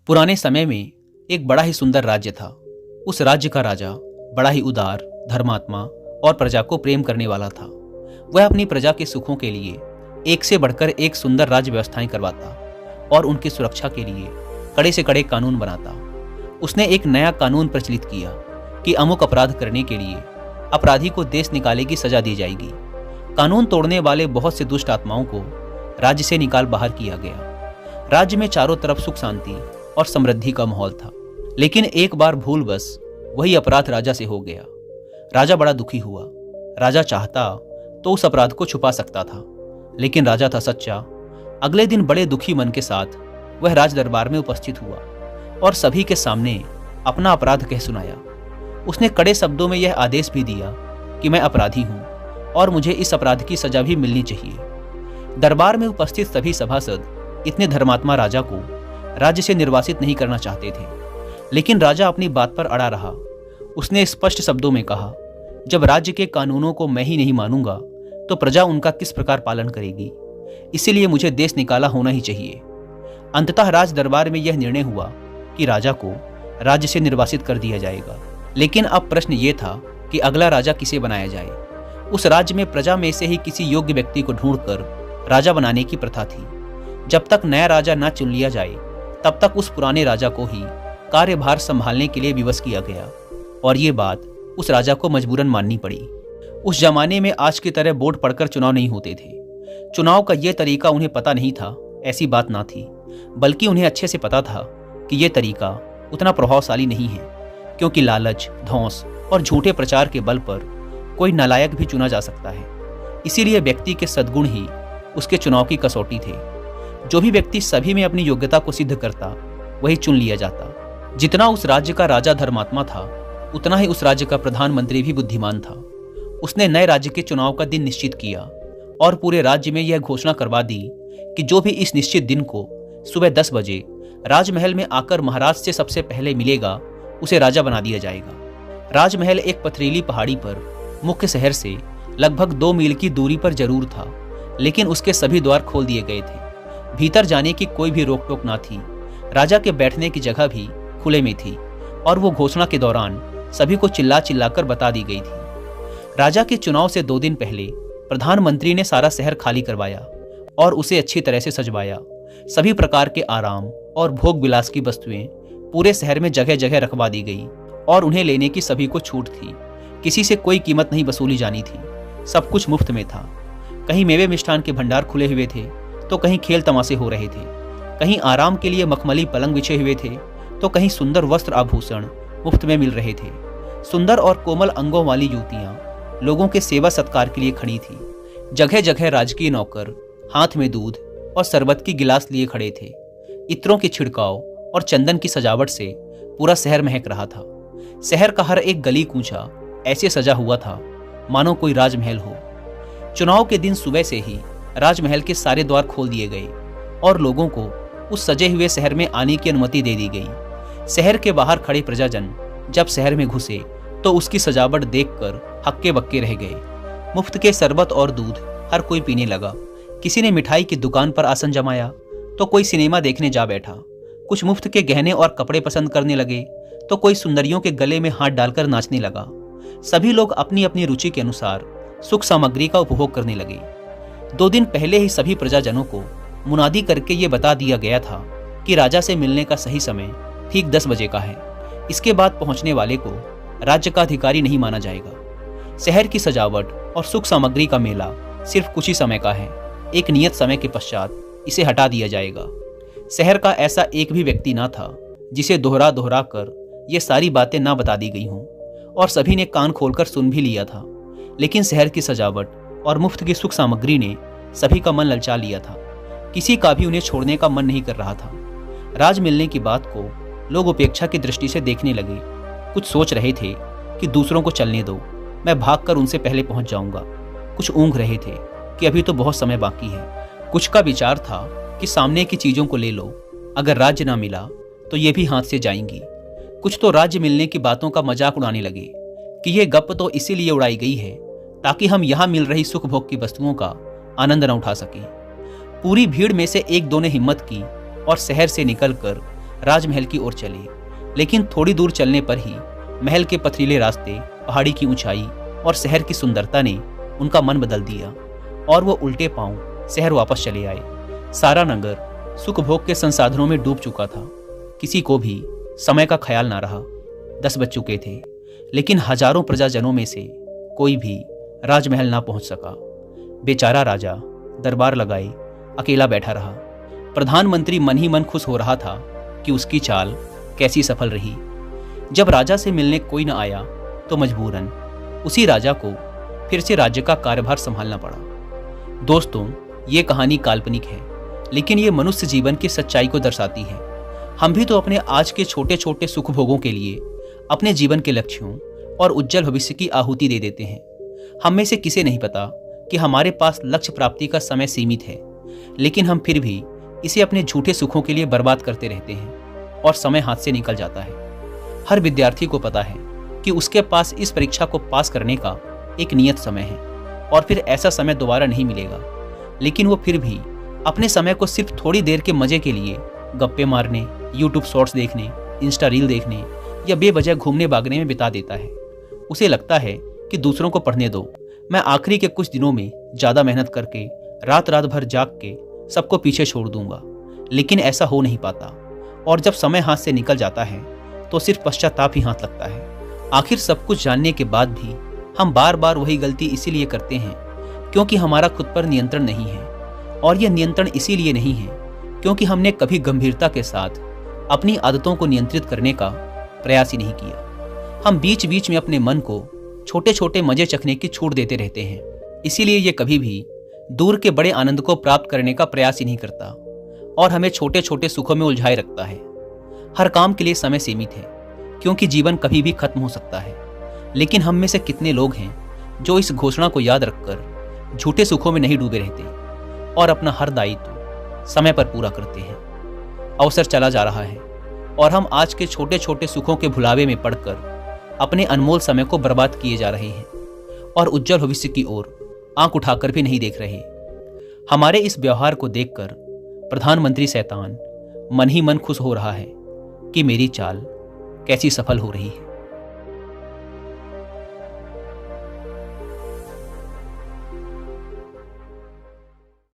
पुराने समय में एक बड़ा ही सुंदर राज्य था। उस राज्य का राजा बड़ा ही उदार, धर्मात्मा और प्रजा को प्रेम करने वाला था। वह अपनी प्रजा के सुखों के लिए एक से बढ़कर एक सुंदर राज्य व्यवस्थाएं करवाता और उनकी सुरक्षा के लिए कड़े से कड़े कानून बनाता। उसने एक नया कानून प्रचलित किया कि अमुक अपराध करने के लिए अपराधी को देश निकाले की सजा दी जाएगी। कानून तोड़ने वाले बहुत से दुष्ट आत्माओं को राज्य से निकाल बाहर किया गया। राज्य में चारों तरफ सुख शांति और समृद्धि का माहौल था। लेकिन एक बार भूलवश वही अपराध राजा से हो गया। राजा बड़ा दुखी हुआ। राजा चाहता तो उस अपराध को छुपा सकता था, लेकिन राजा था सच्चा। अगले दिन बड़े दुखी मन के साथ वह राज दरबार में उपस्थित हुआ और सभी के सामने अपना अपराध कह सुनाया। उसने कड़े शब्दों में यह आदेश भी दिया कि मैं अपराधी हूं और मुझे इस अपराध की सजा भी मिलनी चाहिए। दरबार में उपस्थित सभी सभासद इतने धर्मात्मा राजा को राज्य से निर्वासित नहीं करना चाहते थे, लेकिन राजा अपनी बात पर अड़ा रहा। उसने स्पष्ट शब्दों में कहा, जब राज्य के कानूनों को मैं ही नहीं मानूंगा तो प्रजा उनका किस प्रकार पालन करेगी। इसीलिए मुझे देश निकाला होना ही चाहिए। अंततः राज दरबार में यह निर्णय हुआ कि राजा को राज्य से निर्वासित कर दिया जाएगा। लेकिन अब प्रश्न ये था कि अगला राजा किसे बनाया जाए। उस राज्य में प्रजा में से ही किसी योग्य व्यक्ति को ढूंढकर राजा बनाने की प्रथा थी। जब तक नया राजा न चुन लिया जाए तब तक उस पुराने राजा को ही कार्यभार संभालने के लिए विवश किया गया और ये बात उस राजा को मजबूरन माननी पड़ी। उस जमाने में आज की तरह वोट पढ़कर चुनाव नहीं होते थे। चुनाव का यह तरीका उन्हें पता नहीं था, ऐसी बात ना थी, बल्कि उन्हें अच्छे से पता था कि यह तरीका उतना प्रभावशाली नहीं है, क्योंकि लालच, धौंस और झूठे प्रचार के बल पर कोई नालायक भी चुना जा सकता है। इसीलिए व्यक्ति के सद्गुण ही उसके चुनाव की कसौटी थे। जो भी व्यक्ति सभी में अपनी योग्यता को सिद्ध करता वही चुन लिया जाता। जितना उस राज्य का राजा धर्मात्मा था, उतना ही उस राज्य का प्रधानमंत्री भी बुद्धिमान था। उसने नए राज्य के चुनाव का दिन निश्चित किया और पूरे राज्य में यह घोषणा करवा दी कि जो भी इस निश्चित दिन को सुबह 10 बजे राजमहल में आकर महाराज से सबसे पहले मिलेगा, उसे राजा बना दिया जाएगा। राजमहल एक पथरीली पहाड़ी पर मुख्य शहर से लगभग 2 मील की दूरी पर जरूर था, लेकिन उसके सभी द्वार खोल दिए गए थे। भीतर जाने की कोई भी रोक टोक ना थी। राजा के बैठने की जगह भी खुले में थी और वो घोषणा के दौरान सभी को चिल्ला चिल्लाकर बता दी गई थी। राजा के चुनाव से 2 दिन पहले प्रधानमंत्री ने सारा शहर खाली करवाया और उसे अच्छी तरह से सजवाया। सभी प्रकार के आराम और भोग विलास की वस्तुएं पूरे शहर में जगह जगह रखवा दी गई और उन्हें लेने की सभी को छूट थी। किसी से कोई कीमत नहीं वसूली जानी थी। सब कुछ मुफ्त में था। कहीं मेवे मिष्ठान के भंडार खुले हुए थे तो कहीं खेल तमाशे हो रहे थे। कहीं आराम के लिए मखमली पलंग बिछे हुए थे तो कहीं सुंदर वस्त्र आभूषण मुफ्त में मिल रहे थे। सुंदर और कोमल अंगों वाली युवतियां लोगों के सेवा सत्कार के लिए खड़ी थी। जगह जगह राजकीय नौकर हाथ में दूध और शरबत की गिलास लिए खड़े थे। इत्रों के छिड़काव और चंदन की सजावट से पूरा शहर महक रहा था। शहर का हर एक गली कूंचा ऐसे सजा हुआ था मानो कोई राजमहल हो। चुनाव के दिन सुबह से ही राजमहल के सारे द्वार खोल दिए गए और लोगों को उस सजे हुए शहर में आने की अनुमति दे दी गई। शहर के बाहर खड़े प्रजाजन जब शहर में घुसे तो उसकी सजावट देखकर हक्के बक्के रह गए। मुफ्त के शरबत और दूध हर कोई पीने लगा। किसी ने मिठाई की दुकान पर आसन जमाया तो कोई सिनेमा देखने जा बैठा। कुछ मुफ्त के गहने और कपड़े पसंद करने लगे तो कोई सुंदरियों के गले में हाथ डालकर नाचने लगा। सभी लोग अपनी अपनी रुचि के अनुसार सुख सामग्री का उपभोग करने लगे। 2 दिन पहले ही सभी प्रजाजनों को मुनादी करके ये बता दिया गया था कि राजा से मिलने का सही समय ठीक 10 बजे का है। इसके बाद पहुंचने वाले को राज्य का अधिकारी नहीं माना जाएगा। शहर की सजावट और सुख सामग्री का मेला सिर्फ कुछ ही समय का है। एक नियत समय के पश्चात इसे हटा दिया जाएगा। शहर का ऐसा एक भी व्यक्ति ना था जिसे दोहरा दोहरा कर ये सारी बातें ना बता दी गई हों, और सभी ने कान खोलकर सुन भी लिया था। लेकिन शहर की सजावट और मुफ्त की सुख सामग्री ने सभी का मन ललचा लिया था। किसी का भी उन्हें छोड़ने का मन नहीं कर रहा था। राज मिलने की बात को लोग उपेक्षा की दृष्टि से देखने लगे। कुछ सोच रहे थे कि दूसरों को चलने दो, मैं भागकर उनसे पहले पहुंच जाऊंगा। कुछ ऊँघ रहे थे कि अभी तो बहुत समय बाकी है। कुछ का विचार था कि सामने की चीजों को ले लो, अगर राज्य ना मिला तो ये भी हाथ से जाएंगी। कुछ तो राज्य मिलने की बातों का मजाक उड़ाने लगे कि ये गप तो इसीलिए उड़ाई गई है ताकि हम यहाँ मिल रही सुख भोग की वस्तुओं का आनंद न उठा सकें। पूरी भीड़ में से एक दो ने हिम्मत की और शहर से निकलकर राजमहल की ओर चले, लेकिन थोड़ी दूर चलने पर ही महल के पथरीले रास्ते, पहाड़ी की ऊंचाई और शहर की सुंदरता ने उनका मन बदल दिया और वो उल्टे पांव शहर वापस चले आए। सारा नगर सुख भोग के संसाधनों में डूब चुका था। किसी को भी समय का ख्याल ना रहा। 10 बज चुके थे, लेकिन हजारों प्रजाजनों में से कोई भी राजमहल ना पहुंच सका। बेचारा राजा दरबार लगाए अकेला बैठा रहा। प्रधानमंत्री मन ही मन खुश हो रहा था कि उसकी चाल कैसी सफल रही। जब राजा से मिलने कोई न आया तो मजबूरन उसी राजा को फिर से राज्य का कार्यभार संभालना पड़ा। दोस्तों, ये कहानी काल्पनिक है, लेकिन ये मनुष्य जीवन की सच्चाई को दर्शाती है। हम भी तो अपने आज के छोटे छोटे सुख भोगों के लिए अपने जीवन के लक्ष्यों और उज्जवल भविष्य की आहुति दे देते हैं। हम में से किसे नहीं पता कि हमारे पास लक्ष्य प्राप्ति का समय सीमित है, लेकिन हम फिर भी इसे अपने झूठे सुखों के लिए बर्बाद करते रहते हैं और समय हाथ से निकल जाता है। हर विद्यार्थी को पता है कि उसके पास इस परीक्षा को पास करने का एक नियत समय है और फिर ऐसा समय दोबारा नहीं मिलेगा, लेकिन वो फिर भी अपने समय को सिर्फ थोड़ी देर के मजे के लिए गप्पे मारने, यूट्यूब शॉर्ट्स देखने, इंस्टा रील देखने या बेवजह घूमने भागने में बिता देता है। उसे लगता है कि दूसरों को पढ़ने दो, मैं आखिरी के कुछ दिनों में ज़्यादा मेहनत करके रात रात भर जाग के सबको पीछे छोड़ दूंगा। लेकिन ऐसा हो नहीं पाता और जब समय हाथ से निकल जाता है तो सिर्फ पश्चाताप ही हाथ लगता है। आखिर सब कुछ जानने के बाद भी हम बार बार वही गलती इसीलिए करते हैं क्योंकि हमारा खुद पर नियंत्रण नहीं है, और यह नियंत्रण इसीलिए नहीं है क्योंकि हमने कभी गंभीरता के साथ अपनी आदतों को नियंत्रित करने का प्रयास ही नहीं किया। हम बीच बीच में अपने मन को छोटे छोटे मजे चखने की छूट देते रहते हैं, इसीलिए ये कभी भी दूर के बड़े आनंद को प्राप्त करने का प्रयास ही नहीं करता और हमें छोटे छोटे सुखों में उलझाए रखता है। हर काम के लिए समय सीमित है क्योंकि जीवन कभी भी खत्म हो सकता है, लेकिन हम में से कितने लोग हैं जो इस घोषणा को याद रखकर झूठे सुखों में नहीं डूबे रहते और अपना हर दायित्व समय पर पूरा करते हैं। अवसर चला जा रहा है और हम आज के छोटे छोटे सुखों के भुलावे में पड़कर अपने अनमोल समय को बर्बाद किए जा रहे हैं और उज्जवल भविष्य की ओर आंख उठाकर भी नहीं देख रहे। हमारे इस व्यवहार को देखकर प्रधानमंत्री शैतान मन ही मन खुश हो रहा है कि मेरी चाल कैसी सफल हो रही है।